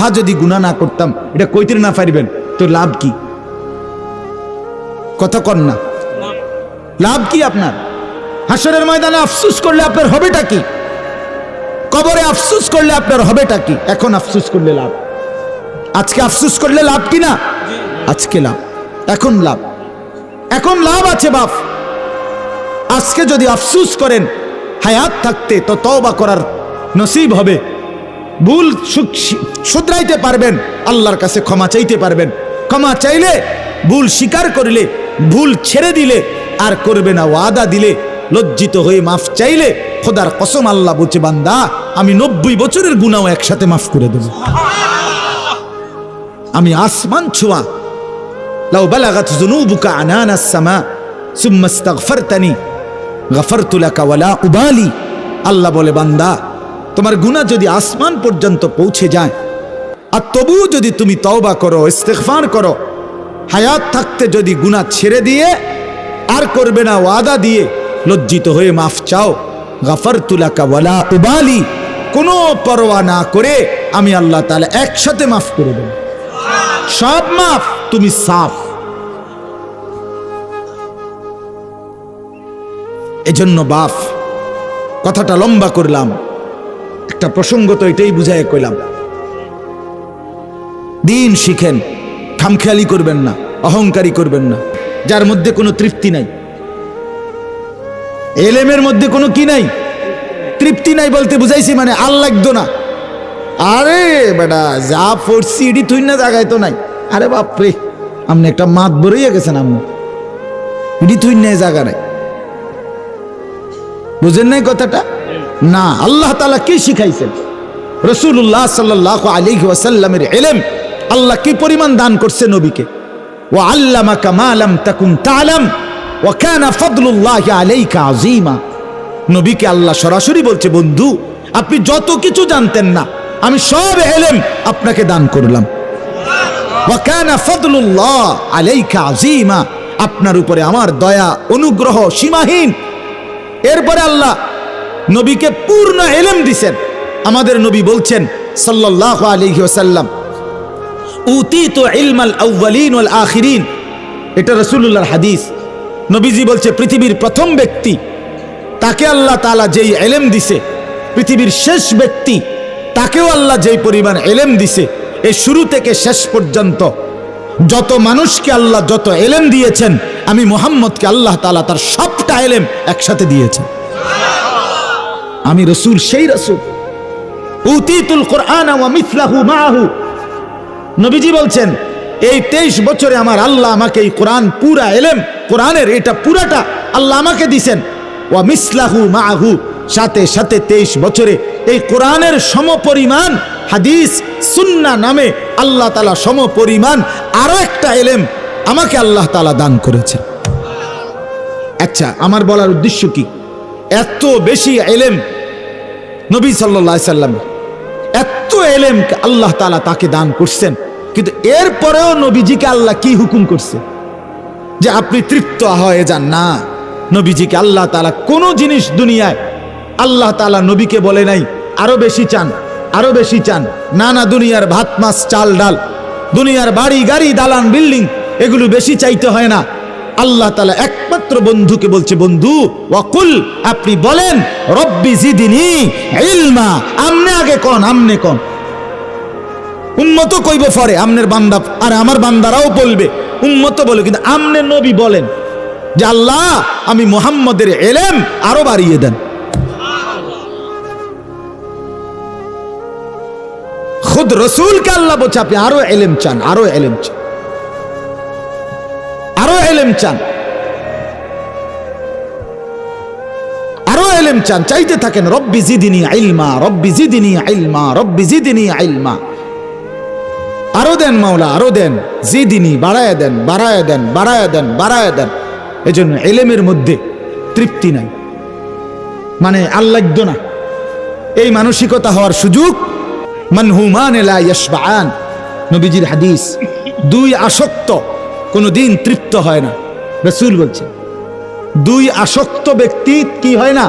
তাহা যদি গুনাহ না করতাম, এটা কইতে না পারবেন তো লাভ কি? কথা কন না, লাভ কি আপনার? হাসরের ময়দানে আফসোস করলে আপনার হবেটা কি? কবরে আফসোস করলে আপনার হবেটা কি? এখন আফসোস করলে লাভ, আজকে আফসোস করলে লাভ কি না? আজকে লাভ, এখন লাভ, এখন লাভ আছে বাপ। আজকে যদি আফসোস করেন, হায়াত থাকতে তো তওবা করার নসিব হবে, ভুল শুধরাইতে পারবেন, আল্লাহর কাছে ক্ষমা চাইতে পারবেন। ক্ষমা চাইলে, ভুল স্বীকার করলে, ভুল ছেড়ে দিলে আর করবে না, ওয়াদা দিলে, লজ্জিত হয়ে মাফ চাইলে, খোদার কসম আল্লাহ বলছে বান্দা আমি 90 বছরের গুনাহ একসাথে মাফ করে দেব। আমি আসমান ছোঁয়া, লাউ বালাগাত যুনুবুকা আনানাস সামা সুম্মা ইস্তাগফারতানি গফারতু লাকা ওয়ালা উবালি। আল্লাহ বলে বান্দা তোমার গুনাহ যদি আসমান পর্যন্ত পৌঁছে যায় আর তবুও যদি তুমি তওবা করো, ইস্তিগফার করো, হায়াত থাকতে যদি গুনাহ ছেড়ে দিয়ে আর করবে না, ওয়াদা দিয়ে লজ্জিত হয়ে মাফ চাও, গফারতু লাকা ওয়ালা উবালি, কোনো পরোয়া না করে আমি আল্লাহ তাআলা একসাথে মাফ করে দেব। সব মাফ, তুমি সাফ। এজন্য বাপ, কথাটা লম্বা করলাম, একটা প্রসঙ্গ তো এটাই বুঝায় কইলাম, দিন শিখেন, খামখেয়ালি করবেন না, অহংকারী করবেন না, যার মধ্যে কোনো তৃপ্তি নাই। এলেমের মধ্যে কোনো কি নাই? তৃপ্তি নাই বলতে বুঝাইছি মানে আল লাগতো না। আরে বেটা যা পড়ছি এটি তুই না জায়গায় তো নাই। আরে বাপরে, আপনি একটা মাত বড়ইয়া গেছেন, আপনি এটি তুই না জায়গা নাই, বুঝেন নাই কথাটা? না, আল্লাহ তাআলা কি শিখাইছেন? রাসূলুল্লাহ সাল্লাল্লাহু আলাইহি ওয়াসাল্লামের ইলম আল্লাহ কি পরিমাণ দান করছে নবীকে। ওয়া আল্লামাকা মা লাম তাকুন তা'লাম ওয়া কানা ফাদলুল্লাহি আলাইকা আযীমা। নবীকে আল্লাহ সরাসরি বলছে বন্ধু আপনি যত কিছু জানতেন না আমি সব ইলম আপনাকে দান করলাম। ওয়া কানা ফাদলুল্লাহ আলাইকা আযীমা, আপনার উপরে আমার দয়া অনুগ্রহ সীমাহীন। এরপরে আল্লাহ নবীকে পূর্ণ ইলম দিয়েছেন। আমাদের নবী বলছেন সাল্লাল্লাহু আলাইহি ওয়াসাল্লাম, উতিতু ইলমাল আউয়ালিন ওয়াল আখিরিন। এটা রাসূলুল্লাহর হাদিস। নবীজি বলছে পৃথিবীর প্রথম ব্যক্তি তাকে আল্লাহ তাআলা যেই ইলম দিছে, পৃথিবীর শেষ ব্যক্তি তাকেও আল্লাহ যেই পরিমাণ ইলম দিছে, এই শুরু থেকে শেষ পর্যন্ত যত মানুষকে আল্লাহ যত ইলম দিয়েছেন, আমি মুহাম্মদকে আল্লাহ তাআলা তার সবটা ইলম একসাথে দিয়েছেন। আমি রাসূল, সেই রাসূল। উতিতুল কুরআন ওয়া মিসলাহু মাআহু। নবীজি বলছেন এই 23 বছরে আমার আল্লাহ আমাকে এই কোরআন পুরা ইলম, কোরআনের এটা পুরাটা আল্লাহ আমাকে দিবেন। ওয়া মিসলাহু মাআহু, সাথে সাথে 23 বছরে এই কোরআনের সমপরিমাণ হাদিস সুন্নাহ নামে আল্লাহ তাআলা সমপরিমাণ আরো একটা ইলম আমাকে আল্লাহ তাআলা দান করেছেন। আচ্ছা, আমার বলার উদ্দেশ্য কি? এত বেশি ইলম নবী সাল্লাল্লাহু আলাইহি সাল্লাম, এত ইলম আল্লাহ তাআলা তাকে দান করছেন, কিন্তু এরপরেও নবীজিকে আল্লাহ কি হুকুম করছে যে আপনি তৃপ্ত হয়ে যান না। নবীজিকে আল্লাহ তাআলা কোন জিনিস দুনিয়ায় আল্লাহ তাআলা নবীকে বলে নাই আরো বেশি চান, আরো বেশি চান। না না, দুনিয়ার ভাত মাছ চাল ডাল, দুনিয়ার বাড়ি গাড়ি দালান বিল্ডিং এগুলো বেশি চাইতে হয় না। আল্লাহ তাআলা একমাত্র বন্ধুকে বলছে বন্ধু ওয়াকুল, আপনি বলেন রব্বি জিদনি ইলমা। আমনে আগে কোন, আমনে কোন, উম্মত কইব পরে, আমনের বান্দা আর আমার বান্দারাও বলবে, উম্মত বলে, কিন্তু আমনে নবী বলেন যে আল্লাহ আমি মুহাম্মদের ইলম আরো বাড়িয়ে দেন। খুদ রাসূলকে আল্লাহ বলছে আপনি আরো ইলম চান, আরো ইলম চান, আরো ইলম চান, আরো ইলম চান, চাইতে থাকেন রব্বি জিদনি ইলমা, রব্বি জিদনি ইলমা, রব্বি জিদনি ইলমা। আরো দেন মাওলা, আরো দেন, জিদিনি, বাড়ায় দেন, বাড়ায় দেন, বাড়ায় দেন, বাড়ায় দেন। এজন্য ইলমের মধ্যে তৃপ্তি নাই, মানে আল্লাহ্য না, এই মানসিকতা হওয়ার সুযোগ। মানহুমান লা ইয়াশবাআন, নবীজির হাদিস। দুই আসক্ত কোনদিন তৃপ্ত হয় না। রাসূল বলছেন দুই আসক্ত ব্যক্তি কি হয় না?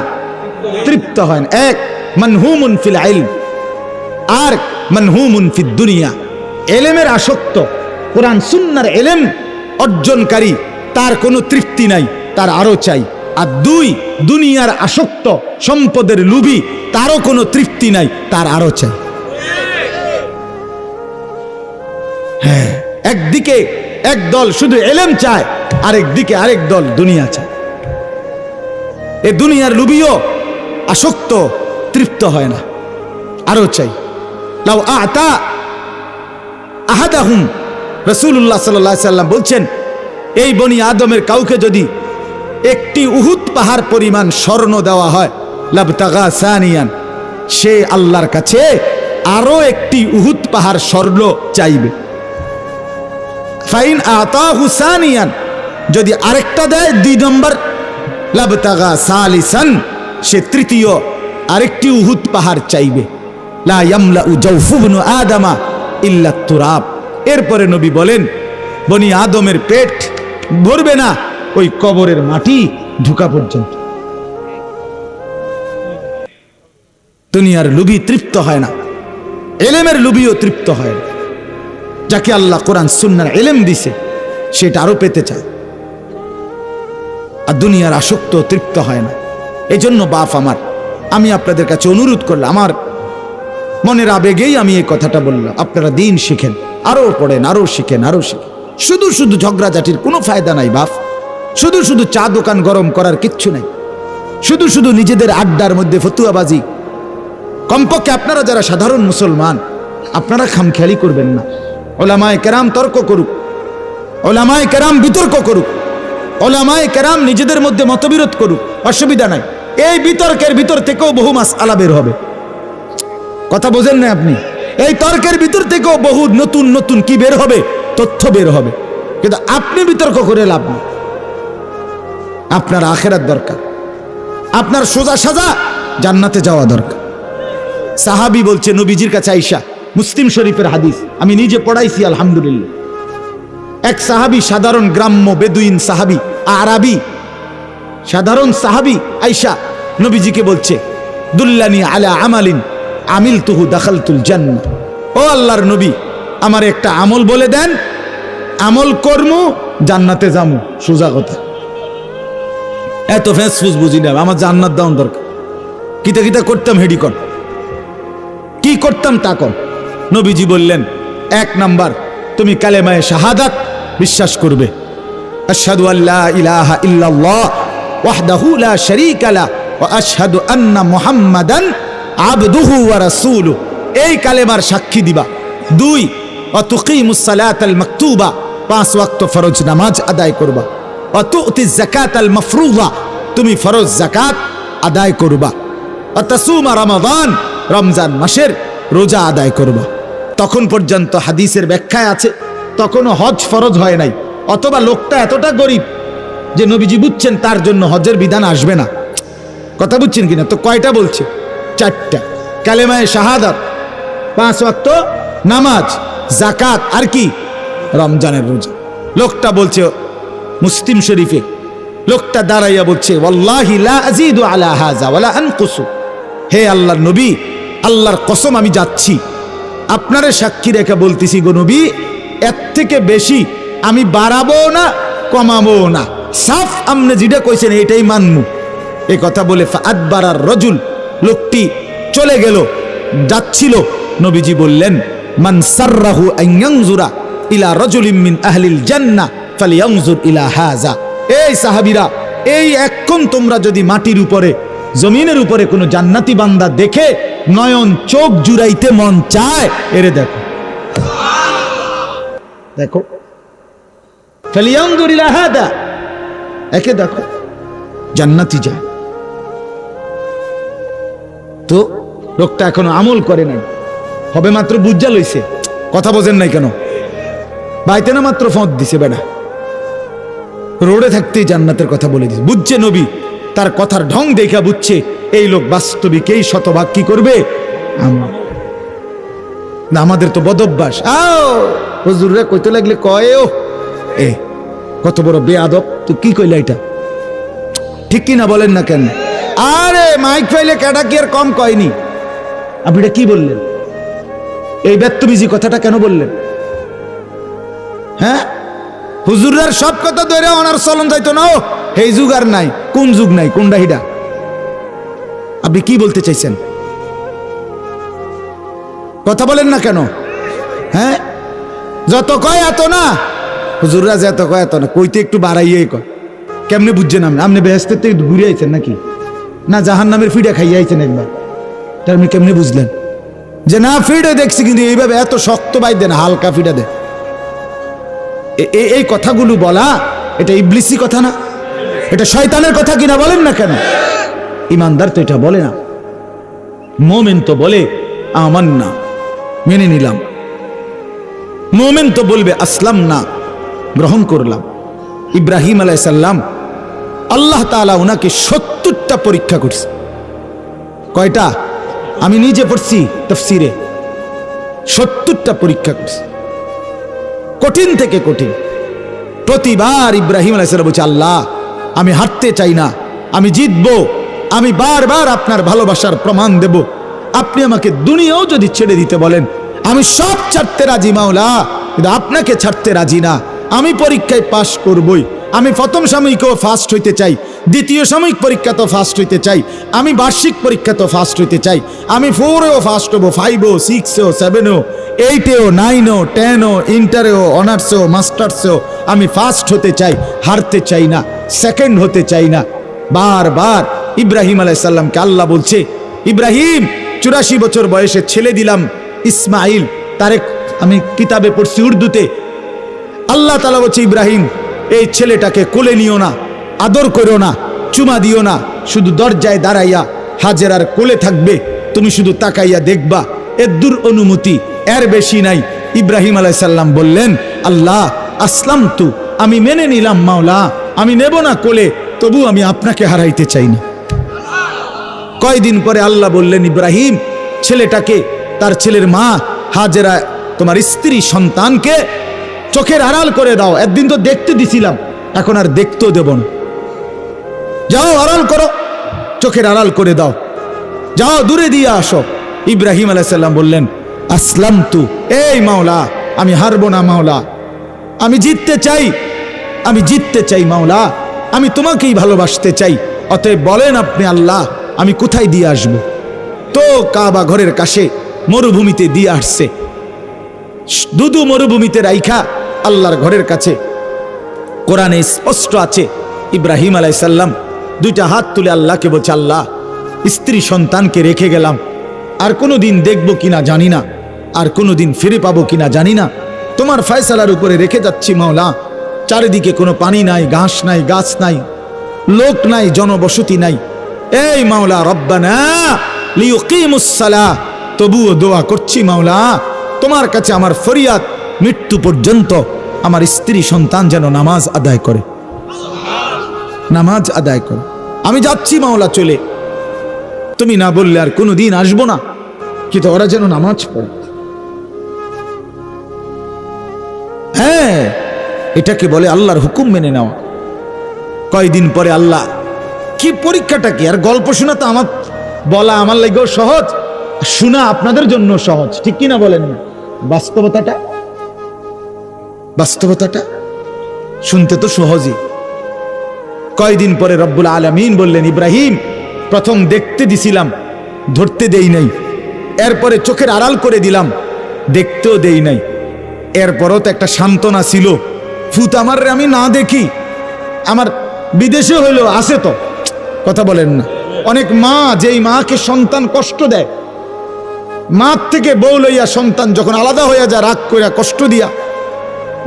তৃপ্ত হয় না। এক মানহুমুন ফিল ইলম, আর মানহুমুন ফিদ দুনিয়া। এলেমের আসক্ত, কোরআন সুন্নাহর এলেম অর্জনকারী, তার কোনো তৃপ্তি নাই, তার আরো চাই। আর দুই, দুনিয়ার আসক্ত, সম্পদের লোভী, তারও কোনো তৃপ্তি নাই, তার আরো চাই। হ্যাঁ, একদিকে এক দল শুধু এলেম চায়, আরেকদিকে আরেক দল দুনিয়া চায়। এ দুনিয়ার লোভীও আসক্ত, তৃপ্ত হয় না, আরো চাই। লাউ আতা আহাদাহুম, রাসূলুল্লাহ সাল্লাল্লাহু আলাইহি সাল্লাম বলছেন, এই বনি আদমের কাউকে যদি একটি উহুদ পাহাড় পরিমাণ স্বর্ণ দেওয়া হয়, লাবতাগা সানিয়ান, সে আল্লাহর কাছে আরো একটি উহুদ পাহাড় স্বর্ণ চাইবে। ফাইন আতাহু সানিয়ান, যদি আরেকটা দেয় 2 নম্বর, লাবতাগা সালিসান, সে তৃতীয় আরেকটি উহুদ পাহাড় চাইবে। লা ইয়ামলাউ জাওফু ইবনু আদামা ইল্লা তুরাব। এরপরে নবী বলেন, বনি আদমের পেট ভরবে না ওই কবরের মাটি ঢুকা পর্যন্ত। দুনিয়ার লোভী তৃপ্ত হয় না, এলেমের লোভীও তৃপ্ত হয় না। যাকে আল্লাহ কোরআন সুন্নাহর এলেম দিছে, সেটা আরো পেতে চায়। আর দুনিয়ার আসক্ত তৃপ্ত হয় না। এই জন্য বাপ আমার, আমি আপনাদের কাছে অনুরোধ করলাম, আমার মনের আবেগেই আমি এই কথাটা বললাম, আপনারা দিন শিখেন, আরো পড়েন, আরো শিখেন, আরো শিখেন। শুধু শুধু ঝগড়াঝাটির কোনো ফায়দা নাই বাপ। শুধু শুধু চা দোকান গরম করার কিচ্ছু নাই। শুধু শুধু নিজেদের আড্ডার মধ্যে ফতুয়াবাজি। কমপক্ষে আপনারা যারা সাধারণ মুসলমান, আপনারা খামখেয়ালি করবেন না। ওলামায়ে কেরাম তর্ক করুক, ওলামায়ে কেরাম বিতর্ক করুক, ওলামায়ে কেরাম নিজেদের মধ্যে মতবিরোধ করুক, অসুবিধা নাই। এই বিতর্কের ভিতর থেকেও বহু মাসআলা বের হবে। কথা বোঝেন না আপনি? এই তর্কের ভিতর থেকেও বহু নতুন নতুন কি বের হবে, তথ্য বের হবে। কিন্তু আপনি বিতর্ক করে লাভ নেই। আপনার আখিরাত দরকার, আপনার সোজা সাজা জান্নাতে যাওয়া দরকার। সাহাবী বলছে নবীজির কাছে আয়েশা, মুসলিম শরীফের হাদিস, আমি নিজে পড়াইছি আলহামদুলিল্লাহ। এক সাহাবী, সাধারণ গ্রাম্য বেদুইন সাহাবী, আরাবী সাধারণ সাহাবী আয়েশা নবীজিকে বলছে, দুল্লানি আলা আমালিন আমিলতুহু দাখালতুল জান্নাহ। ও আল্লাহর নবী, আমার একটা আমল বলে দেন, আমল কর্মু, জান্নাতে যামু। সোজা কথা। এত ফেসফুস বুঝি না, আমার জান্নাত দাও দরকার। কিতা কিতা করতাম হেডি কর, কি করতাম তা কর। নবীজি বললেন, 1 নাম্বার, তুমি কালেমায়ে শাহাদাত বিশ্বাস করবে, আশহাদু আল্লা ইলাহা ইল্লাল্লাহ ওয়াহদাহু লা শারীকা লা ওয়া আশহাদু আন্না মুহাম্মাদান আবদুহু ওয়া রাসূলুহু, এই কালেমার সাক্ষী দিবা। 2, ওয়া তুকিমুস সালাতাল মাকতুবা, 5 ওয়াক্ত ফরজ নামাজ আদায় করবা। ওয়া তুতিজ যাকাতাল মাফরুযা, তুমি ফরজ যাকাত আদায় করবা। ওয়া তাসুমা রমাদান, রমজান মাসের রোজা আদায় করবা। তখন পর্যন্ত হাদিসের ব্যাখ্যায় আছে তখনও হজ ফরজ হয় নাই, অথবা লোকটা এতটা গরিব যে নবীজি বুঝছেন তার জন্য হজের বিধান আসবে না। কথা বুঝছেন কিনা? তো কয়টা বলছে? 4টা। কালেমায়ে শাহাদাত, 5 ওয়াক্ত নামাজ, যাকাত, আর কি? রমজানের রোজা। লোকটা বলছে মুসলিম শরীফে, লোকটা দাঁড়াইয়া বলছে, ওয়াল্লাহি লা আযীদু আলা হাযা ওয়ালা আনকুসু, হে আল্লাহর নবী, আল্লাহর কসম আমি যাচ্ছি, আপনারে সাক্ষী রেখে বলতেছি গো নবী, এর থেকে বেশি আমি বাড়াবো না, কমাবো না, সাফ আমনে যেটা কইছেন এটাই মানমু। এই কথা বলে ফাআদবারার রাজুল, লোকটি চলে গেল, যাচ্ছিল। নবীজি বললেন, মান সাররাহু আন ইয়ানজুরা ইলা রাজুলিন মিন আহলিল জান্নাহ ফালিয়ানজুর ইলা হাযা। এই সাহাবীরা, এই এখন তোমরা যদি মাটির উপরে, জমিনের উপরে কোনো জান্নাতি বান্দা দেখে নয়ন চোখ জুড়াইতে মন চায়, এরে দেখো, দেখো, ফালিয়ানজুর ইলা হাযা, একে দেখো, জান্নাতি যায়। তো লোকটা এখনো আমল করে নাই, হবে মাত্র বুঝা লইছে। কথা বোঝেন নাই কেন? বাইতে না মাত্র ফোঁত দিছে, বেড়া রোডে থাকতেই জান্নাতের কথা বলে দিছে। বুঝছে নবী, তার কথার ঢং দেখা বুঝছে এই লোক বাস্তবিক, এই শতভাগ কি করবে না। আমাদের তো বদভ্যাস, আও হুজুররা কইতে লাগলে কয়, ও এ কত বড় বেয়াদব, তুই কি কইলা এটা, ঠিক কি না বলেন না কেন? আরে মাইক ফাইলে ক্যাটা কি আর কম কয়নি, আপনি এটা কি বললেন? এই ব্যক্তবিজি কথাটা কেন বললেন? হ্যাঁ, হুজুরার সব কথা ধরে ওনার চলন যাইতো না। ও এই যুগ আর নাই, কোন যুগ নাই, কোনটা হিডা? আপনি কি বলতে চাইছেন? কথা বলেন না কেন? হ্যাঁ, যত কয় এত না, হুজুররা যত কয় এত না, কইতে একটু বাড়াইয়ে কয়। কেমনে বুঝছেন? আপনি বেহেশতের থেকে ঘুরে আইছেন নাকি, না জাহান নামের ফিডা খাইয়ে আইছেন একবার? তার আপনি কেমনে বুঝলেন যে না ফিডে দেখছি, কিন্তু এইভাবে এত শক্ত বাই দেন, হালকা ফিডা দেন? এই কথাগুলো বলা, এটা ইবলিসি কথা না? এটা শয়তানের কথা কিনা বলেন না কেন? ইমানদার তো এটা বলে না। মোমেন তো বলে আমান না, মেনে নিলাম। মোমেন তো বলবে আসলাম না, গ্রহণ করলাম। ইব্রাহিম আলাইহিস সালাম, আল্লাহ তাআলা ওনাকে 70টা পরীক্ষা করছে। কয়টা? আমি নিজে পড়ছি তাফসীরে, 70টা পরীক্ষা করছে, কঠিন থেকে কঠিন। প্রতিবার ইব্রাহিম আলাইহিস সালাম বলছে, আল্লাহ আমি হারতে চাই না, আমি জিতবো, আমি বারবার আপনার ভালোবাসার প্রমাণ দেব। আপনি আমাকে দুনিয়াও যদি ছেড়ে দিতে বলেন, আমি সব ছাড়তে রাজি মাওলা, কিন্তু আপনাকে ছাড়তে রাজি না। আমি পরীক্ষায় পাশ করবই। আমি প্রথম সাময়িকও ফার্স্ট হইতে চাই, দ্বিতীয় সাময়িক পরীক্ষা তো ফার্স্ট হইতে চাই, আমি বার্ষিক পরীক্ষা তো ফার্স্ট হইতে চাই, আমি 4এও ফার্স্ট হবো, 5এও, 6এও, 7এও, 8এও, 9এও, 10এও, ইন্টারেও, অনার্সেও, মাস্টার্সেও আমি ফার্স্ট হতে চাই, হারতে চাই না, সেকেন্ড হতে চাই না। বারবার ইব্রাহিম আলাইহিস সালামকে আল্লাহ বলছে, ইব্রাহিম 84 বছর বয়সে ছেলে দিলাম ইসমাইল, তারে আমি কিতাবে পড়ছি উর্দুতে। আল্লাহ তাআলা বলছে, ইব্রাহিম এই ছেলেটাকে কোলে নিও না, আদর করো না, চুমা দিও না, শুধু দরজায় দাঁড়াইয়া হাজেরার কোলে থাকবে, তুমি শুধু তাকাইয়া দেখবা, এর দূর অনুমতি, এর বেশি নাই। ইব্রাহিম আলাইহিস সালাম বললেন, আল্লাহ আসলামতু, আমি মেনে নিলাম মাওলা, আমি নেব না কোলে, তবু আমি আপনাকে হারাইতে চাই না। কয়দিন পরে আল্লাহ বললেন, ইব্রাহিম ছেলেটাকে, তার ছেলের মা হাজেরা তোমার স্ত্রী সন্তানকে চোখের আড়াল করে দাও। একদিন তো দেখতে দিছিলাম, এখন আর দেখতেও দেব না, যাও আড়াল করো, চোখের আড়াল করে দাও, যাও দূরে দিয়ে আসো। ইব্রাহিম আলাইহিস সালাম বললেন, আসলামতু, এই মাওলা আমি হারবো না মাওলা, আমি জিততে চাই, আমি জিততে চাই মাওলা, আমি তোমাকেই ভালোবাসতে চাই। অতএব বলেন আপনি আল্লাহ, আমি কোথায় দিয়ে আসব? তো কাবা ঘরের কাছে মরুভূমিতে দিয়ে আসছে। দুদু মরুভূমিতে রাইখা আল্লাহর ঘরের কাছে কোরআনে স্পষ্ট আছে, ইব্রাহিম আলাইহিস সালাম 2টা হাত তুলে আল্লাহকে বলছে, আল্লাহ স্ত্রী সন্তানকে রেখে গেলাম, আর কোনোদিন দেখবো কিনা জানি না, আর কোনোদিন ফিরে পাবো কিনা জানি না, তোমার ফয়সালার উপরে রেখে যাচ্ছি মাওলা। চারিদিকে কোনো পানি নাই, ঘাস নাই, গাছ নাই, লোক নাই, জনবসতি নাই। এই মাওলা রব্বানা লিয়ুকিমুস সালাহ, তবুও দোয়া করছি মাওলা, তোমার কাছে আমার ফরিয়াদ, মৃত্যু পর্যন্ত আমার স্ত্রী সন্তান যেন নামাজ আদায় করে, নামাজ আদায় করে। আমি যাচ্ছি মাওলা চলে, তুমি না বললে আর কোনোদিন আসবো না, কিন্তু ওরা যেন নামাজ পড়ে। হ্যাঁ, এটাকে বলে আল্লাহর হুকুম মেনে নেওয়া। কয়দিন পরে আল্লাহ, কি পরীক্ষাটা কি? আর গল্প শোনা তো আমার বলা আমার লাগেও সহজ, শোনা আপনাদের জন্য সহজ, ঠিক কিনা বলেন না? বাস্তবতাটা, বাস্তবতাটা শুনতে তো সহজই। কয়দিন পরে রব্বুল আলামিন বললেন, ইব্রাহিম প্রথম দেখতে দিছিলাম, ধরতে দেই নাই, এরপরে চোখের আড়াল করে দিলাম, দেখতেও দেই নাই, এরপরও তো একটা সান্ত্বনা ছিল, ফুত আমার আমি না দেখি, আমার বিদেশে হইলো আছে তো। কথা বলেন না? অনেক মা, যেই মাকে সন্তান কষ্ট দেয়, মা থেকে বউ লইয়া সন্তান যখন আলাদা হইয়া যায়, রাগ কইরা কষ্ট দিয়া,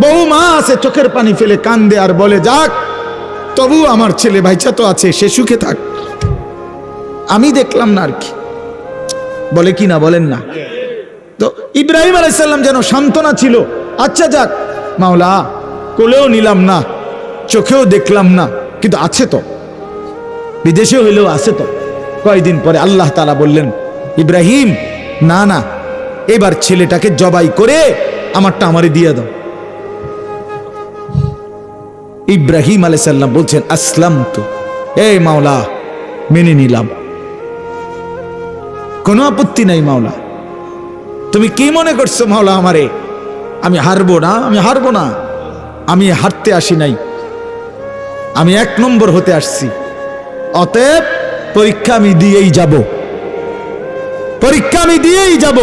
বহু মা আছে চোখের পানি ফেলে কান্দে আর বলে, যাক তবু আমার ছেলে ভাইচা তো আছে, সে সুখে থাক, আমি দেখলাম না আর কি, বলে কি না বলেন না? তো ইব্রাহিম আলাইহিস সালাম যেন সান্ত্বনা ছিল, আচ্ছা যাক মাওলা, কোলেও নিলাম না, চোখেও দেখলাম না, কিন্তু আছে তো, বিদেশে হইলেও আছে তো। কয়দিন পরে আল্লাহ তাআলা বললেন, ইব্রাহিম না না, এবার ছেলেটাকে জবাই করে আমারটা আমারে দিয়ে দাও। ইব্রাহিম আলাইহিস সালাম বলছেন, আসলামতু, এই মাওলা মেনে নিলাম, কোনো আপত্তি নাই মাওলা, তুমি কি মনে করছো মাওলা আমারে? আমি হারবো না, আমি হারবো না। আমি হারতে আসি নাই, আমি 1 নম্বর হতে আসছি। অতএব পরীক্ষা আমি দিয়েই যাব, পরীক্ষা আমি দিয়েই যাব।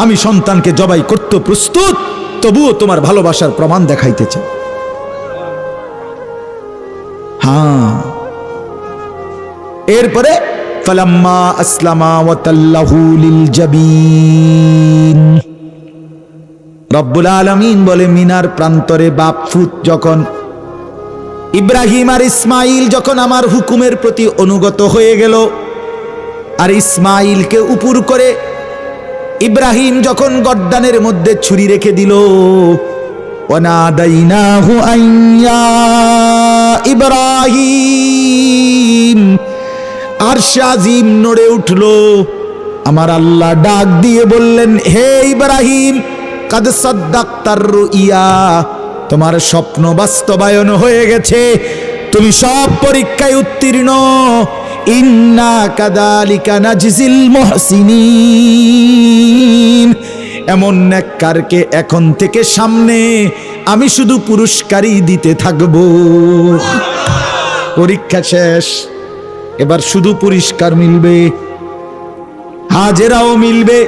আমি সন্তানকে জবাই করতে প্রস্তুত, তবুও তোমার ভালোবাসার প্রমাণ দেখাইতে চাই। হ্যাঁ, এরপরে ফালাম্মা আসলামা ওয়া তাল্লাহু লিল জাবিন, রব্বুল আলামিন বলে মিনার প্রান্তরে বাপ ফুত যখন ইব্রাহিম আর ইসমাইল যখন আমার হুকুমের প্রতি অনুগত হয়ে গেল, আর ইসমাইলকে উপর করে ইব্রাহিম যখন গর্দানের মধ্যে ছুরি রেখে দিল, ওয়ানাদাইনাহু আইয়া ইব্রাহিম, আরশে আজিম নড়ে উঠল। আমার আল্লাহ ডাক দিয়ে বললেন, হে ইব্রাহিম, কাদ সাদ্দাক্তার রুইয়া, তোমার স্বপ্ন বাস্তবায়ন হয়ে গেছে, তুমি সব পরীক্ষায় উত্তীর্ণ। ইন্না কাযালিকা নাজজিল মুহসিনিন, এমন নেককারকে এখন থেকে সামনে আমি শুধু পুরস্কারই দিতে থাকব। পরীক্ষা শেষ, এবার শুধু পুরস্কার মিলবে। হাজেরাও মিলবে,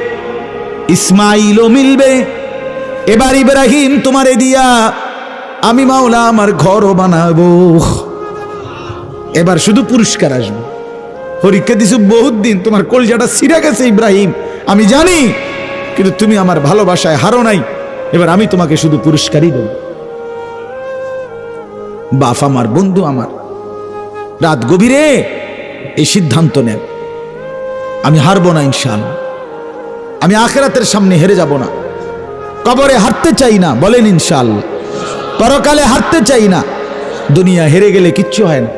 ইসমাইলও মিলবে। এবার ইব্রাহিম তোমারে দিয়া আমি মাওলা আমার ঘরও বানাবো। এবার শুধু পুরস্কার আসবে। পরীক্ষা দিছো বহুত দিন, তোমার কলজাটা ছিঁড়ে গেছে ইব্রাহিম, আমি জানি, কিন্তু তুমি আমার ভালোবাসায় হারো নাই। এবার আমি তোমাকে শুধু পুরস্কারই দেব। বাপ আমার, বন্ধু আমার, রাত গভীরে এই সিদ্ধান্ত নেন, আমি হারবো না ইনশাআল্লাহ। আমি আখিরাতের সামনে হেরে যাব না, কবরে হারতে চাই না, বলেন ইনশাআল্লাহ। পরকালে হারতে চাই না। দুনিয়া হেরে গেলে কিচ্ছু হয় না,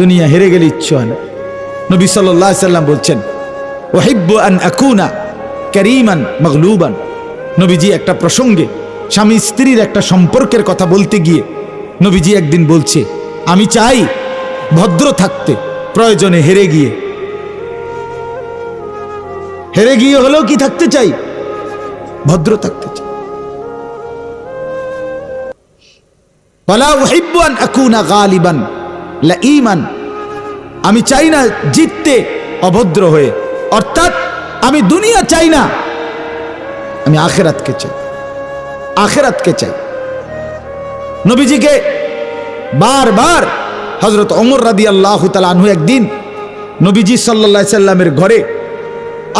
দুনিয়া হেরে গেলে ইচ্ছু হয় না। নবী সাল্লাল্লাহু আলাইহি সাল্লাম বলছেন, উহিব্বু আন আকুনা কারীমান মাগলুবান। নবীজি একটা প্রসঙ্গে স্বামী স্ত্রীর একটা সম্পর্কের কথা বলতে গিয়ে নবীজি একদিন বলছে, আমি চাই ভদ্র থাকতে, প্রয়োজনে হেরে গিয়ে হলেও কি থাকতে চাই, ভদ্র থাকতে চাই। ওয়ালা উহিব্বু আন আকুনা গালিবান লাঈমান, আমি চাই না জিততে অভদ্র হয়ে। অর্থাৎ আমি দুনিয়া চাই না, আমি আখিরাতকে চাই, আখিরাতকে চাই। নবীজিকে বারবার হযরত ওমর রাদিয়াল্লাহু তাআলা আনহু একদিন নবীজি সাল্লাল্লাহু আলাইহি সাল্লামের ঘরে,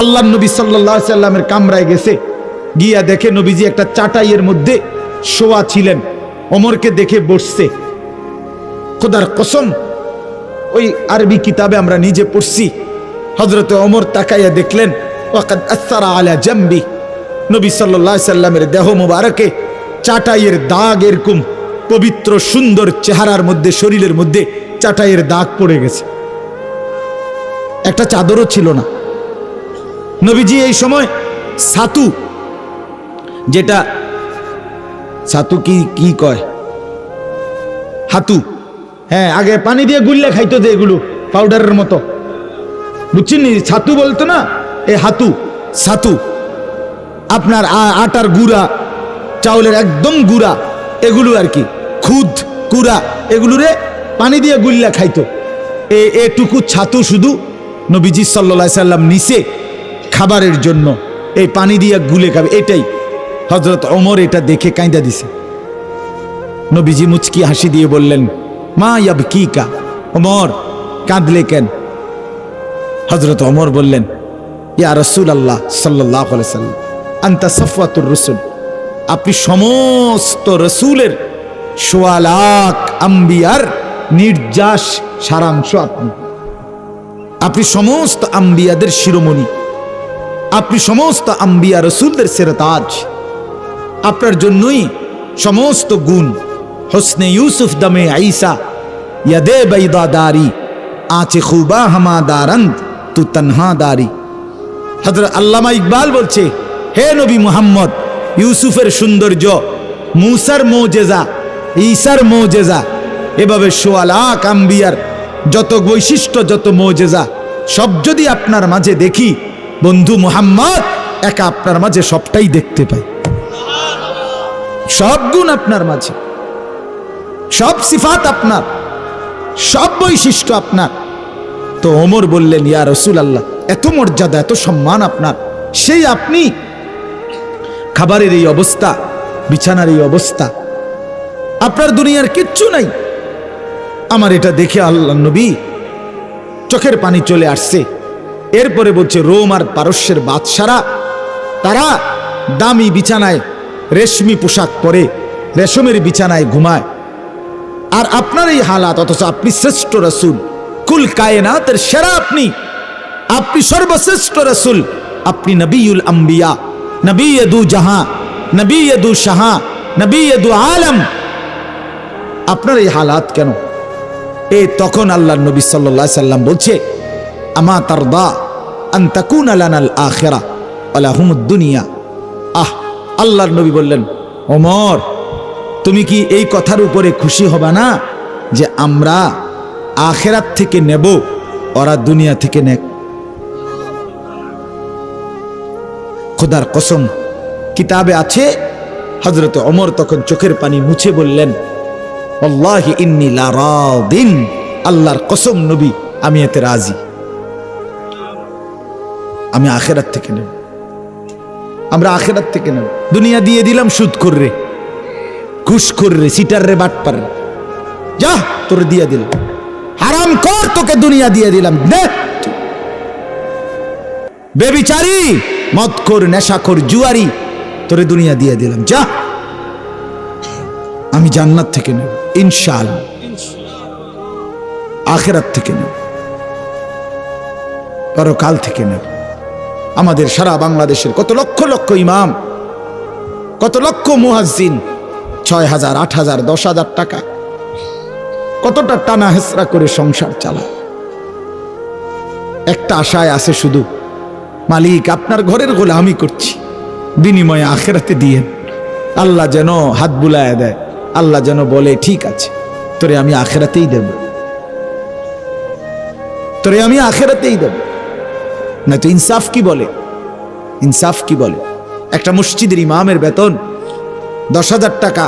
আল্লাহর নবী সাল্লাল্লাহু আলাইহি সাল্লামের কামরায় গেছে, গিয়া দেখে নবীজি একটা চাটাইয়ের মধ্যে শোয়া ছিলেন। ওমরকে দেখে বসছে। খোদার কসম, ওই আরবি কিতাবে আমরা নিজে পড়ছি। হযরত ওমর তাকাইয়া দেখলেন, ওয়াকাদ আসসারা আলা জামবি, নবী সাল্লাল্লাহু আলাইহি সাল্লামের দেহ মুবারকে চাটাইয়ের দাগ, এরকম পবিত্র সুন্দর চেহারার মধ্যে, শরীরের মধ্যে চাটাইয়ের দাগ পড়ে গেছে। একটা চাদরও ছিল না। নবীজি এই সময় ছাতু, যেটা ছাতু কি কয়, হাতু, হ্যাঁ, আগে পানি দিয়ে গুললে খাইতো যে, এগুলো পাউডারের মতো, বুঝছেন, ছাতু বলতো না, এ হাতু, ছাতু। আপনার আটার গুঁড়া, চাউলের একদম গুঁড়া, এগুলো আর কি, খুদ কুড়া, এগুলোরে পানি দিয়ে গুল্লা খাইতো। এটুকু ছাতু শুধু নবীজি সাল্লাল্লাহু আলাইহি সাল্লাম নিচে খাবারের জন্য এই পানি দিয়ে গুলে খাবে, এটাই। হযরত ওমর এটা দেখে কাঁদা দিছে। নবীজি মুচকি হাসি দিয়ে বললেন, মা ইয়াবকিকা, ওমর কাঁদলে কেন? হযরত ওমর বললেন, ইয়া রাসূলুল্লাহ সাল্লাল্লাহু আলাইহি সাল্লাম, আনতা সাফওয়াতুর রাসূল, আপনি সমস্ত রসুলের, সোয়া লাখ আম্বিয়ার নির্যাস সারাংশ। আপনি সমস্ত আম্বিয়াদের শিরোমণি, আপনি সমস্ত আম্বিয়া রসুলদের সেরতাজ। আপনার জন্যই সমস্ত গুণ। হোসনে ইউসুফ দমে আইসা, ইয়াদে বাইদা দারি, আঁচে খুবা হামাদারন্দ তু তনহা দারি। হযরত আল্লামা ইকবাল বলছে, হে নবী মুহাম্মদ, ইউসুফের সৌন্দর্য, মুসার মোজেজা, ঈসার মোজেজা, এভাবে সোয়া লাখ আম্বিয়ার যত বৈশিষ্ট্য, যত মোজেজা, সব যদি আপনার মাঝে দেখি, বন্ধু মুহাম্মদ, একা আপনার মাঝে সবটাই দেখতে পাই, সব গুণ আপনার মাঝে, সব সিফাত আপনার, সব বৈশিষ্ট্য আপনার। তো ওমর বললেন, ইয়া রাসূলুল্লাহ, এত মর্যাদা, এত সম্মান আপনার, সেই আপনি খাবারের এই অবস্থা, বিছানার এই অবস্থা, আপনার দুনিয়ার কিচ্ছু নাই। আমার এটা দেখে আল্লাহ নবী চোখের পানি চলে আসছে। এরপরে বলছে, রোম আর পারস্যের বাদশারা তারা দামি বিছানায় রেশমি পোশাক পরে রেশমের বিছানায় ঘুমায়, আর আপনার এই হালাত, অথচ আপনি শ্রেষ্ঠ রাসূল, কুল কায়নাতের সেরা, আপনি সর্বশ্রেষ্ঠ রাসূল, আপনি নবিউল আম্বিয়া, নবী দু জাহাঁ, নবী দু শাহা, নবী দু আলম, আপনার এই হালাত কেন? তখন আল্লাহর নবী সাল্লাল্লাহু আলাইহি সাল্লাম বলছে, আমা তারদা আন তাকুনা লানাল আখিরা ওয়া লাহুমুদ দুনিয়া। আল্লাহর নবী বললেন, ওমর, তুমি কি এই কথার উপরে খুশি হবে না যে আমরা আখিরাত থেকে নেব, ওরা দুনিয়া থেকে নেক? খোদার কসম, কিতাবে আছে, হযরত ওমর তখন চোখের পানি মুছে বললেন, আল্লাহি ইন্নী লা রাদিন, আল্লাহর কসম নবী, আমি এতে রাজি, আমি আখিরাত থেকে নেব, আমরা আখিরাত থেকে নেব। দুনিয়া দিয়ে দিলাম সুদ কররে, ঘুষ কররে, সিটার রে, বাটপার রে, যা তোরে দিয়ে দিলাম, হারাম কর, তোকে দুনিয়া দিয়ে দিলাম, দে। বেবিচারি, মদখোর, নেশাখোর, জুয়ারি, তোরে দুনিয়া দিয়ে দিলাম, যা, আমি জান্নাত থেকে নেব ইনশাআল্লাহ, আখিরাত থেকে নেব, পরকাল থেকে নেব। আমাদের সারা বাংলাদেশের কত লক্ষ লক্ষ ইমাম, কত লক্ষ মুয়াজ্জিন, 6,000, 8,000, 10,000 টাকা, কতটা টানা হেসরা করে সংসার চালায়, একটা আশায় আছে শুধু, মালিক আপনার ঘরের গোলামি করছি, বিনিময়ে আখিরাতে দিয়েন। আল্লাহ যেন হাত বুলায় দেয়, আল্লাহ যেন বলে, ঠিক আছে, তোরে আমি আখিরাতেই দেব, তোরে আমি আখিরাতেই দেব। না তো ইনসাফ কি বলে? ইনসাফ কি বলে? একটা মসজিদের ইমামের বেতন 10,000 টাকা,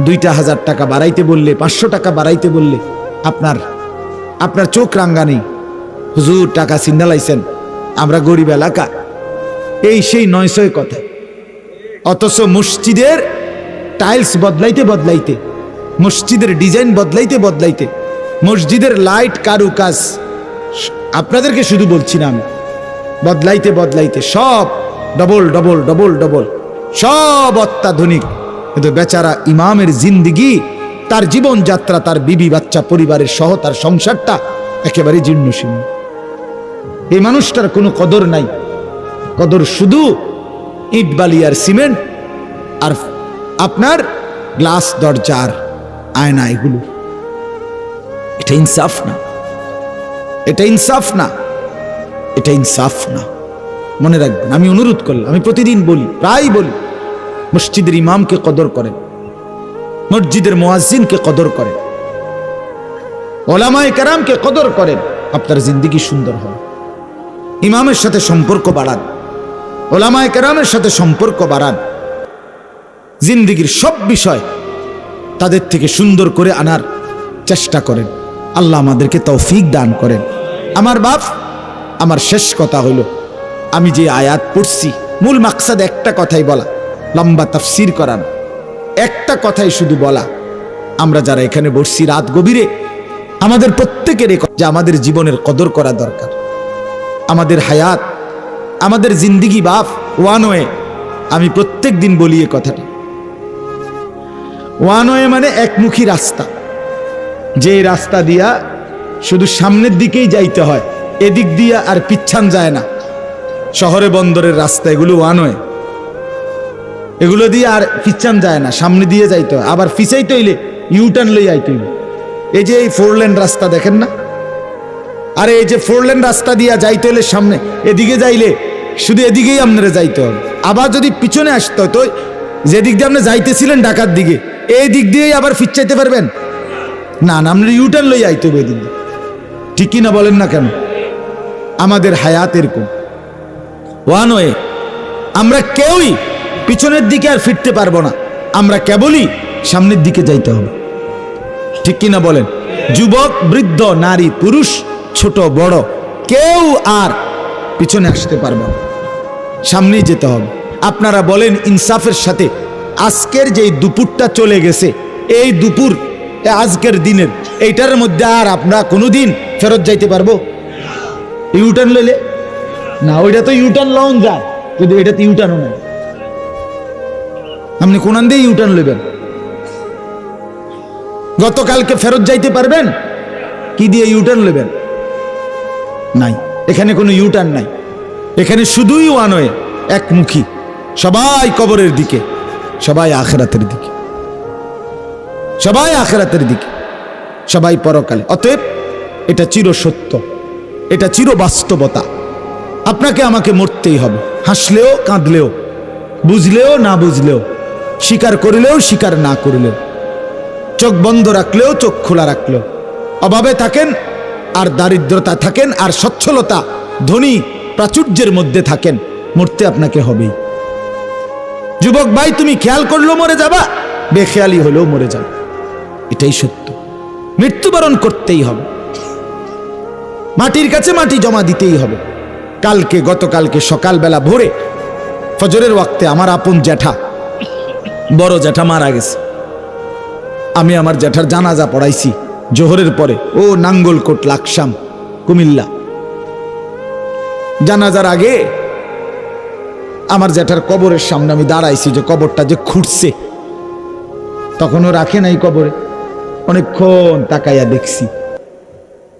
2,000 টাকা বাড়াইতে বললে, 500 টাকা বাড়াইতে বললে আপনার চোখ রাঙ্গা নেই, হুজুর টাকা সিন্দালাইছেন, আমরা গরিব এলাকা, এই সেই 900 কথা। অথচ মসজিদের টাইলস বদলাইতে বদলাইতে, মসজিদের ডিজাইন বদলাইতে বদলাইতে, মসজিদের লাইট কারুকাজ, আপনাদেরকে শুধু বলছি না আমি, বদলাইতে বদলাইতে সব ডবল ডবল ডবল ডবল, সব অত্যাধুনিক। কিন্তু বেচারা ইমামের জিন্দিগি, তার জীবনযাত্রা, তার বিবি বাচ্চা পরিবারের সহ তার সংসারটা একেবারে জীর্ণশীর্ণ। এই মানুষটার কোনো কদর নাই, কদর শুধু ইট বালি আর সিমেন্ট আর আপনার গ্লাস দরজার আয়না, এগুলো। এটা ইনসাফ না, এটা ইনসাফ না, এটা ইনসাফ না। মনে রাখবেন, আমি অনুরোধ করলাম, আমি প্রতিদিন বলি, প্রায় বলি, মসজিদের ইমামকে কদর করেন, মসজিদের মুয়াজ্জিনকে কদর করেন, ওলামায়ে কেরামকে কদর করেন, আপনার জিন্দেগি সুন্দর হবে। ইমামের সাথে সম্পর্ক বাড়ান, ওলামায়ে কেরামের সাথে সম্পর্ক বাড়ান, জিন্দেগির সব বিষয় তাদের থেকে সুন্দর করে আনার চেষ্টা করেন। আল্লাহ আমাদেরকে তৌফিক দান করেন। আমার বাপ, আমার শেষ কথা হলো, আমি যে আয়াত পড়ছি, মূল মাকসাদ একটা কথাই বলা, লম্বা তাফসির করা না, একটা কথাই শুধু বলা, আমরা যারা এখানে বসছি রাত গভীরে, আমাদের প্রত্যেকের যে আমাদের জীবনের কদর করা দরকার। আমাদের হায়াত, আমাদের জিন্দিগি বাপ ওয়ান ওয়ে। আমি প্রত্যেক দিন বলি এ কথাটা, ওয়ান ওয়ে মানে একমুখী রাস্তা, যে রাস্তা দিয়া শুধু সামনের দিকেই যাইতে হয়, এদিক দিয়া আর পিছান যায় না। শহরে বন্দরের রাস্তা, এগুলো ওয়ান ওয়ে, এগুলো দিয়ে আর পিছান যায় না, সামনে দিয়ে যাইতে হয়। আবার পিছাইতে হইলে ইউটার্ন লই আইতে হইলে, এই যে এই 4 লেন রাস্তা দেখেন না, আরে এই যে 4 লেন রাস্তা দিয়া যাইতে হলে সামনে এদিকে যাইলে শুধু এদিকেই আপনারা যাইতে হবে। আবার যদি পিছনে আসতে হয়, তো যেদিক দিয়ে আপনি যাইতেছিলেন ঢাকার দিকে, এই দিক দিয়েই আবার ফিরচাইতে পারবেন না? না, আপনার ইউটার্ন লই আইতে হবে এদিক দিয়ে, ঠিক কিনা বলেন না কেন? আমাদের হায়াত এরকম ওয়ান ওয়ে, আমরা কেউই পিছনের দিকে আর ফিরতে পারবো না, আমরা কেবলই সামনের দিকে যাইতে হবে। ঠিক কিনা বলেন? যুবক, বৃদ্ধ, নারী, পুরুষ, ছোট বড় কেউ আর পিছনে আসতে পারবে না, সামনেই যেতে হবে। আপনারা বলেন ইনসাফের সাথে, আজকের যেই দুপুরটা চলে গেছে, এই দুপুর আজকের দিনের এইটার মধ্যে আর আমরা কোনোদিন ফেরত যাইতে পারবো? ইউটার্ন লইলে না, ওইটা তো ইউটার্ন লন যায়, কিন্তু এটা তো ইউটার্নও নাই। আপনি কোন দিয়ে ইউটার্ন লইবেন? গতকালকে ফেরত যাইতে পারবেন? কি দিয়ে ইউটার্ন লইবেন? নাই, এখানে কোনো ইউটার্ন নাই। এখানে শুধুই ওয়ান ওয়ে, একমুখী। সবাই কবরের দিকে, সবাই আখিরাতের দিকে, সবাই আখিরাতের দিকে, সবাই পরকালে। অতএব এটা চির সত্য, এটা চির বাস্তবতা। আপনাকে আমাকে মরতেই হবে, হাসলেও কাঁদলেও, বুঝলেও না বুঝলেও, স্বীকার করিলেও স্বীকার না করিলেও, চোখ বন্ধ রাখলেও চোখ খোলা রাখলেও, অভাবে থাকেন আর দারিদ্রতা থাকেন আর সচ্ছলতা ধনী প্রাচুর্যের মধ্যে থাকেন, মরতে আপনাকে হবেই। যুবক ভাই, তুমি খেয়াল করলেও মরে যাবা, বেখেয়ালি হলেও মরে যাবে, এটাই সত্য। মৃত্যুবরণ করতেই হবে, মাটির কাছে মাটি জমা দিতেই হবে। গতকালকে সকালবেলা ভোরে ফজরের ওয়াক্তে আমার আপন জ্যাঠা, বড় জ্যাঠা মারা গেছে। আমি আমার জ্যাঠার জানাজা পড়াইছি জোহরের পরে, ও নাঙ্গলকোট লাকসাম কুমিল্লা। জানাজার আগে আমার জ্যাঠার কবরের সামনে আমি দাঁড়াইছি, যে কবরটা যে খুঁড়ছে, তখনও রাখে নাই কবরে। অনেকক্ষণ তাকাইয়া দেখছি,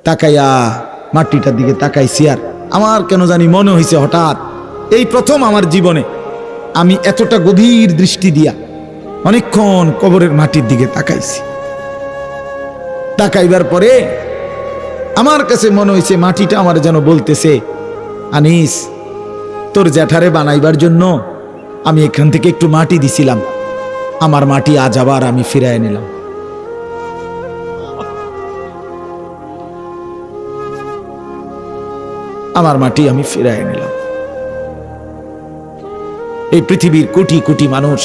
তাকাইয়া মাটিটার দিকে তাকাইছি, আর আমার কেন জানি মনে হয়েছে হঠাৎ, এই প্রথম আমার জীবনে আমি এতটা গভীর দৃষ্টি দিয়া অনেকক্ষণ কবরের মাটির দিকে তাকাইছি। তাকাইবার পরে আমার কাছে মনে হয়েছে মাটিটা আমার যেন বলতেছে, আনিস, তোর জ্যাঠারে বানাইবার জন্য আমি এখান থেকে একটু মাটি দিছিলাম, আমার মাটি আজ আবার আমি ফিরায় নিলাম। আমার মাটি আমি ফিরায় নিলাম। এই পৃথিবীর কোটি কোটি মানুষ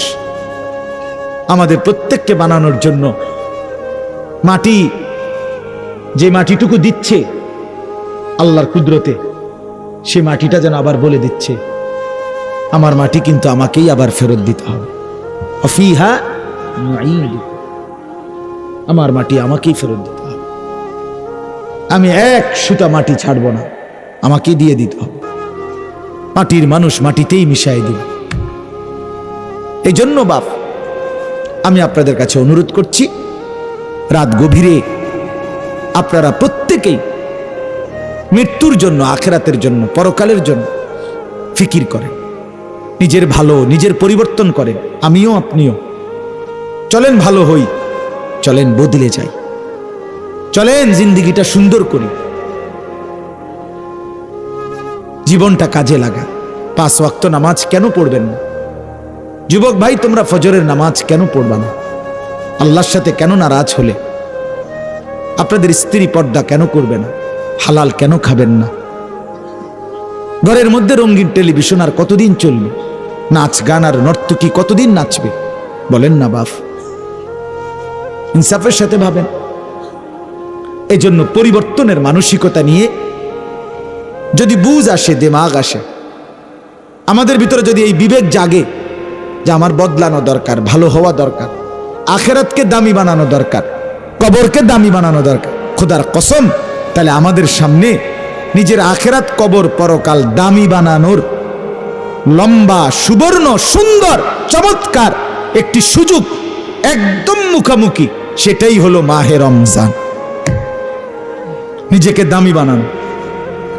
আমাদের প্রত্যেককে বানানোর জন্য মাটি, যে মাটিটুকু দিচ্ছে আল্লাহর কুদরতে, সে মাটিটা যেন আবার বলে দিচ্ছে, আমার মাটি কিন্তু আমাকেই আবার ফেরত দিতে হবে। অফিহা নুঈদ, আমার মাটি আমাকেই ফেরত দিতে হবে। আমি এক সুতা মাটি ছাড়বো না, আমাকেই দিয়ে দিতে হবে। মাটির মানুষ মাটিতেই মিশাই দিবে। এই জন্য বাপ, আমি আপনাদের কাছে অনুরোধ করছি, রাত গভীরে আপনারা প্রত্যেকেই মৃত্যুর জন্য, আখিরাতের জন্য, পরকালের জন্য ফিকির করেন, নিজের ভালো, নিজের পরিবর্তন করেন। আমিও আপনিও চলেন ভালো হই, চলেন বদলে যাই, চলেন জিন্দিগিটা সুন্দর করি, জীবনটা কাজে লাগা। 5 ওয়াক্ত নামাজ কেন পড়বেন না? যুবক ভাই, তোমরা ফজরের নামাজ কেন পড়বা না? আল্লাহর সাথে কেন নারাজ হলে? আপনাদের স্ত্রী পর্দা কেন করবে না? হালাল কেন খাবেন না? ঘরের মধ্যে রঙিন টেলিভিশন আর কতদিন চলবে? নাচ গান আর নর্তকী কতদিন নাচবে? বলেন না বাপ, ইনসাফের সাথে ভাবেন। এজন্য পরিবর্তনের মানসিকতা নিয়ে যদি বুঝ আসে, দিমাগ আসে, আমাদের ভিতরে যদি এই বিবেক জাগে যে আমার বদলানো দরকার, ভালো হওয়া দরকার, আখিরাতকে দামি বানানো দরকার, কবরকে দামি বানানো দরকার, খোদার কসম, তাহলে আমাদের সামনে নিজের আখিরাত, কবর, পরকাল দামি বানানোর লম্বা, সুবর্ণ, সুন্দর, চমৎকার একটি সুযোগ একদম মুখামুখি। সেটাই হলো মাহে রমজান। নিজেকে দামি বানানো,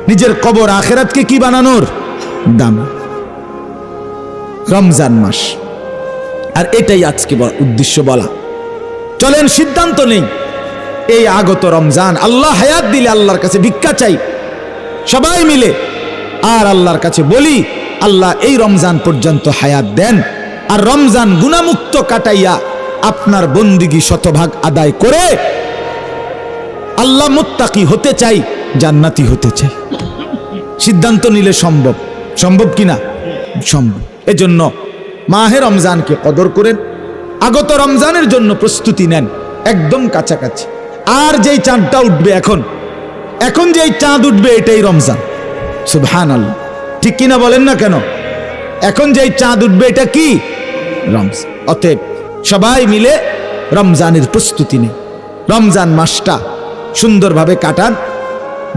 নিজের কবর আখিরাতকে কি বানানোর? দামি। রমজান মাস, আর এটাই আজকে উদ্দেশ্য বলা। চলেন সিদ্ধান্ত নেই, এই আগত রমজান, আল্লাহ হায়াত দিলে আল্লাহর কাছে ভিক্ষা চাই সবাই মিলে, আর আল্লাহর কাছে বলি, আল্লাহ এই রমজান পর্যন্ত হায়াত দেন, আর রমজান গুনাহমুক্ত কাটাইয়া আপনার বন্দিগি শতভাগ আদায় করে আল্লাহ মুত্তাকি হতে চাই, জান্নাতি হতে চাই। সিদ্ধান্ত নিলে সম্ভব, সম্ভব কিনা? সম্ভব। এজন্য মাহে রমজানকে কদর করেন, আগত রমজানের জন্য প্রস্তুতি নেন, একদম কাছাকাছি। আর যেই চাঁদটা উঠবে এখন যেই চাঁদ উঠবে এটাই রমজান। সুবহানাল্লাহ, ঠিক কিনা বলেন না কেন? এখন যেই চাঁদ উঠবে এটা কি? রমজান। অতএব সবাই মিলে রমজানের প্রস্তুতি নেই, রমজান মাসটা সুন্দরভাবে কাটান।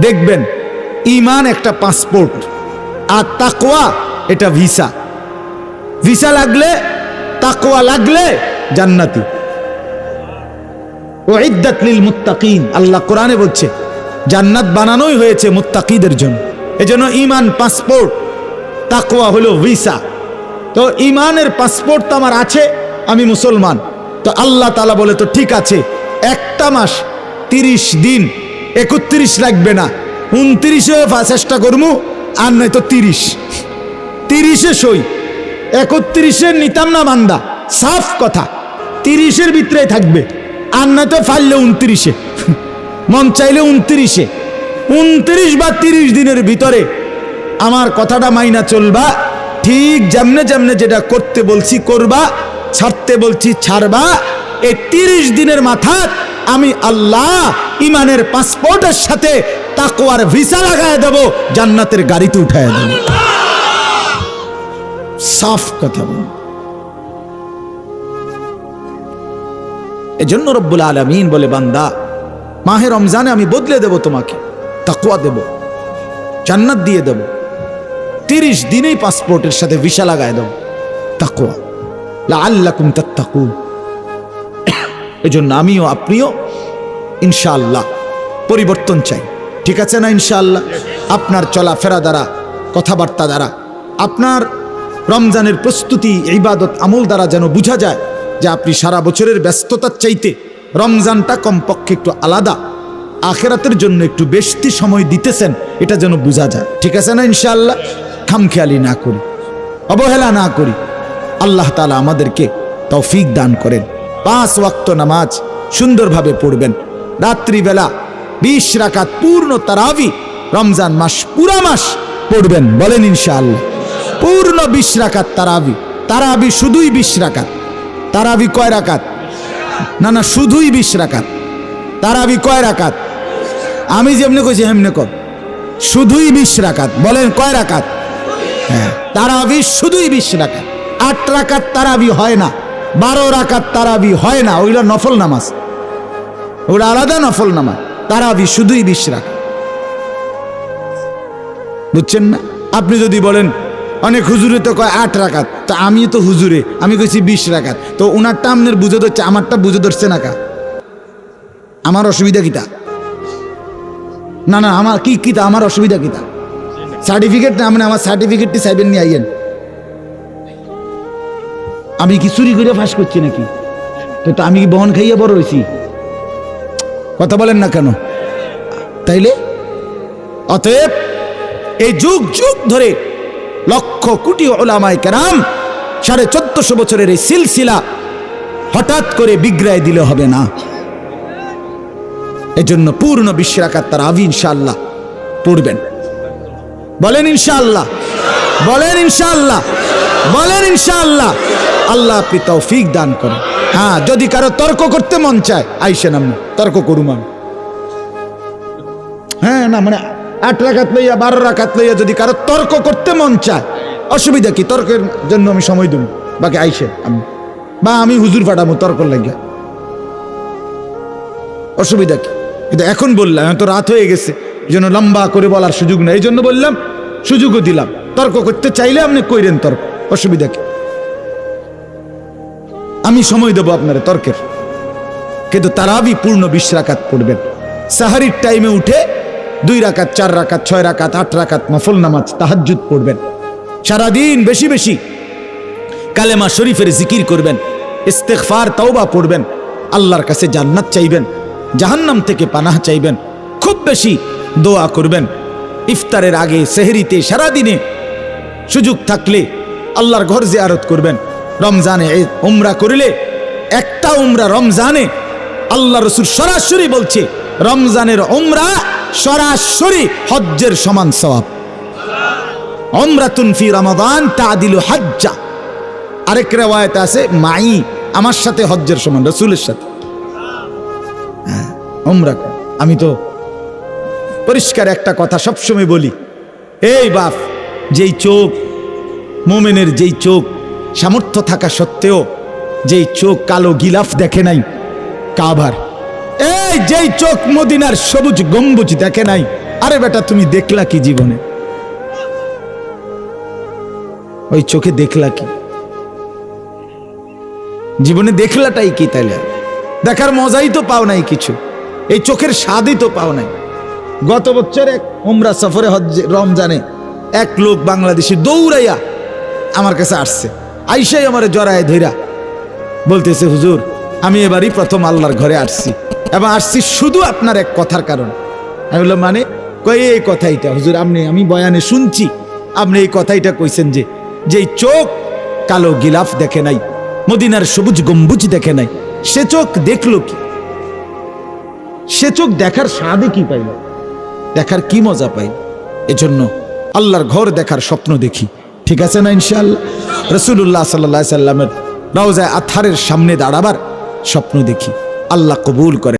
দেখবেন ঈমান একটা পাসপোর্ট, আর তাকওয়া এটা ভিসা। ভিসা লাগলে, তাকওয়া লাগলে জান্নাতি। উইদ্দাত লিল মুত্তাকিন, আল্লাহ কোরআনে বলছে জান্নাত বানানোই হয়েছে মুত্তাকিদের জন্য। এজন্য ঈমান পাসপোর্ট, তাকওয়া হলো ভিসা। তো ঈমানের পাসপোর্ট তো আমার আছে, আমি মুসলমান। তো আল্লাহ তাআলা বলে তো ঠিক আছে, একটা মাস 30 দিন, 31 লাগবে না, 29-এ চেষ্টা করবো, আর নয়তো 30-এ সই, 31-এ নিতাম না বান্দা, সাফ কথা। 30-এর ভিতরে থাকবে, আর নয়তো ফাইলে 29-এ, মন চাইলে 29-এ। 29 বা 30 দিনের ভিতরে আমার কথাটা মাইনা চলবা, ঠিক যেমনে যেমনে যেটা করতে বলছি করবা, ছাড়তে বলছি ছাড়বা। এই 30 দিনের মাথা আমি আল্লাহ ইমানের পাসপোর্টের সাথে তাকওয়ার ভিসা লাগায় দেব, জান্নাতের গাড়িতে উঠায় দেব। সাফ কথা বল। এজন্য রব্বুল আলামিন বলে, বান্দা মাহে রমজানে আমি বদলে দেব তোমাকে, তাকওয়া দেব, জান্নাত দিয়ে দেব। 30 দিনেই পাসপোর্টের সাথে ভিসা লাগায় দেব, তাকওয়া, লাআল্লাকুম তাত্তাকুন। এজন্য আমিও আপনিও ইনশাআল্লাহ পরিবর্তন চাই, ঠিক আছে না? ইনশাআল্লাহ আপনার চলাফেরা দ্বারা, কথাবার্তা দ্বারা, আপনার রমজানের প্রস্তুতি, ইবাদত, আমল দ্বারা যেন বোঝা যায় যে আপনি সারা বছরের ব্যস্ততার চাইতে রমজানটা কমপক্ষে একটু আলাদা, আখিরাতের জন্য একটু বেশি সময় দিতেছেন, এটা যেন বোঝা যায়, ঠিক আছে না? ইনশাআল্লাহ খামখেয়ালি না করি, অবহেলা না করি। আল্লাহ তাআলা আমাদেরকে তৌফিক দান করেন। 5 ওয়াক্ত নামাজ সুন্দরভাবে পড়বেন। রাত্রিবেলা 20 রাকাত পূর্ণ তারাবি, রমজান মাস পুরা মাস পড়বেন, বলেন ইনশাআল্লাহ। পূর্ণ 20 রাকাত তারাবি। তারাবি শুধুই 20 রাকাত। তারাবি কয় রাকাত? না, শুধুই 20 রাকাত। তারাবি কয় রাকাত? আমি যেমনি কইছি হেমনে কর, শুধুই 20 রাকাত। বলেন কয় রাকাত? হ্যাঁ, তারাবি শুধুই 20 রাকাত। 8 রাকাত তারাবি হয় না, 12 রাকাত তারাবি হয় না, ওইগুলো নফল নামাজ, ওগুলো আলাদা নফল নামাজ। তারাবি শুধুই 20 রাকাত, বুঝছেন না? আপনি যদি বলেন অনেক হুজুরে তো কয় 8 রাকাত, তো আমি তো হুজুরে, আমি কইছি 20 রাকাত, তো ওনারটা আপনার বুঝে ধরছে, আমারটা বুঝে ধরছে না কা? আমার অসুবিধা কিতা? না, আমার কি কিতা, আমার অসুবিধা কিতা? সার্টিফিকেট না, মানে আমার সার্টিফিকেটটি চাইবেন নিয়ে আইয়েন। আমি কি চুরি করে ফাঁস করছি নাকি? তো আমি কি বহন খাইয়ে বড় হয়েছি? কথা বলেন না কেন? তাইলে অতএব এই যুগ যুগ ধরে লক্ষ কোটি উলামায়ে কেরাম 1450 বছরের এই সিলসিলা হঠাৎ করে বিগড়ায় দিলে হবে না। এজন্য পূর্ণ 20 রাকাত তারাবি ইনশাআল্লাহ পড়বেন। বলেন ইনশাআল্লাহ, বলেন ইনশাআল্লাহ, বলেন ইনশাআল্লাহ। আল্লাহ আপনি তৌফিক দান করেন। হ্যাঁ, যদি কারো তর্ক করতে মন চায় আইসেন, আমি তর্ক করুম আমি। হ্যাঁ, না মানে 8 রাকাত লইয়া 12 রাকাত লইয়া যদি কারো তর্ক করতে মন চায়, অসুবিধা কি? তর্কের জন্য আমি সময় দেব, বাকি আইসেন আমি, বা আমি হুজুর পাঠাবো তর্ক লাগিয়া, অসুবিধা কি? কিন্তু এখন বললাম, তো রাত হয়ে গেছে, এই জন্য লম্বা করে বলার সুযোগ নেই, এই জন্য বললাম, সুযোগও দিলাম। তর্ক করতে চাইলে আপনি কইরেন তর্ক, অসুবিধা কি? আমি সময় দেবো আপনার তর্কের। কিন্তু তারাবি পূর্ণ 20 রাকাত পড়বেন। সাহারির টাইমে উঠে 2 রাকাত, 4 রাকাত, 6 রাকাত, 8 রাকাত নফল নামাজ, তাহাজ্জুদ পড়বেন। সারাদিন বেশি বেশি কালেমা শরীফের জিকির করবেন, ইস্তেগফার তওবা পড়বেন, আল্লাহর কাছে জান্নাত চাইবেন, জাহান্নাম থেকে পানাহ চাইবেন, খুব বেশি দোয়া করবেন। ইফতারের আগে, সেহরিতে, সারাদিনে সুযোগ থাকলে আল্লাহর ঘর জিয়ারত করবেন। রমজানে উমরা করিলে, একটা উমরা রমজানে, আল্লাহ রাসূল সরাসরি বলছে রমজানের উমরা সরাসরি হজ্জের সমান সওয়াব। উমরাতুন ফি রমাদান তাদিলু হজ্জা। আরেক রিওয়ায়াত আছে মাই, আমার সাথে হজ্জের সমান, রাসূলের সাথে। হ্যাঁ, উমরা। আমি তো পরিষ্কার একটা কথা সবসময় বলি, এই বাপ, যেই চোখ মোমেনের, যেই চোখ সামর্থ্য থাকা সত্ত্বেও যেই চোখ কালো গিলাফ দেখে নাই কাবার, এই যেই চোখ মদিনার সবুজ গম্বুজ দেখে নাই, আরে বেটা তুমি দেখলা কি জীবনে? ওই চোখে দেখলা কি জীবনে? দেখলাটাই কি? তাইলে দেখার মজাই তো পাও নাই কিছু, এই চোখের স্বাদই তো পাও নাই। গত বছর এক উমরা সফরে রমজানে এক লোক বাংলাদেশি দৌড়াইয়া আমার কাছে আসছে, আইসাই আমার জড়ায় ধইরা বলতেছে, হুজুর আমি এবারই প্রথম আল্লাহর ঘরে আসছি, এবং আসছি শুধু আপনার এক কথার কারণ। আমি বললাম মানে? কই এই কথাইটা হুজুর, আমি বয়ানে শুনছি আপনি এই কথাইটা কইছেন যে যেই চোখ কালো গিলাফ দেখে নাই, মদিনার সবুজ গম্বুজ দেখে নাই, সে চোখ দেখলো কি? সে চোখ দেখার স্বাদে কি পাইল? দেখার কি মজা পাই? এজন্য আল্লাহর ঘর দেখার স্বপ্ন দেখি, ঠিক আছে না? ইনশাআল্লাহ রাসূলুল্লাহ সাল্লাল্লাহু আলাইহি সাল্লামের রওজায়ে আতহারের সামনে দাঁড়াবার স্বপ্ন দেখি। আল্লাহ কবুল করে।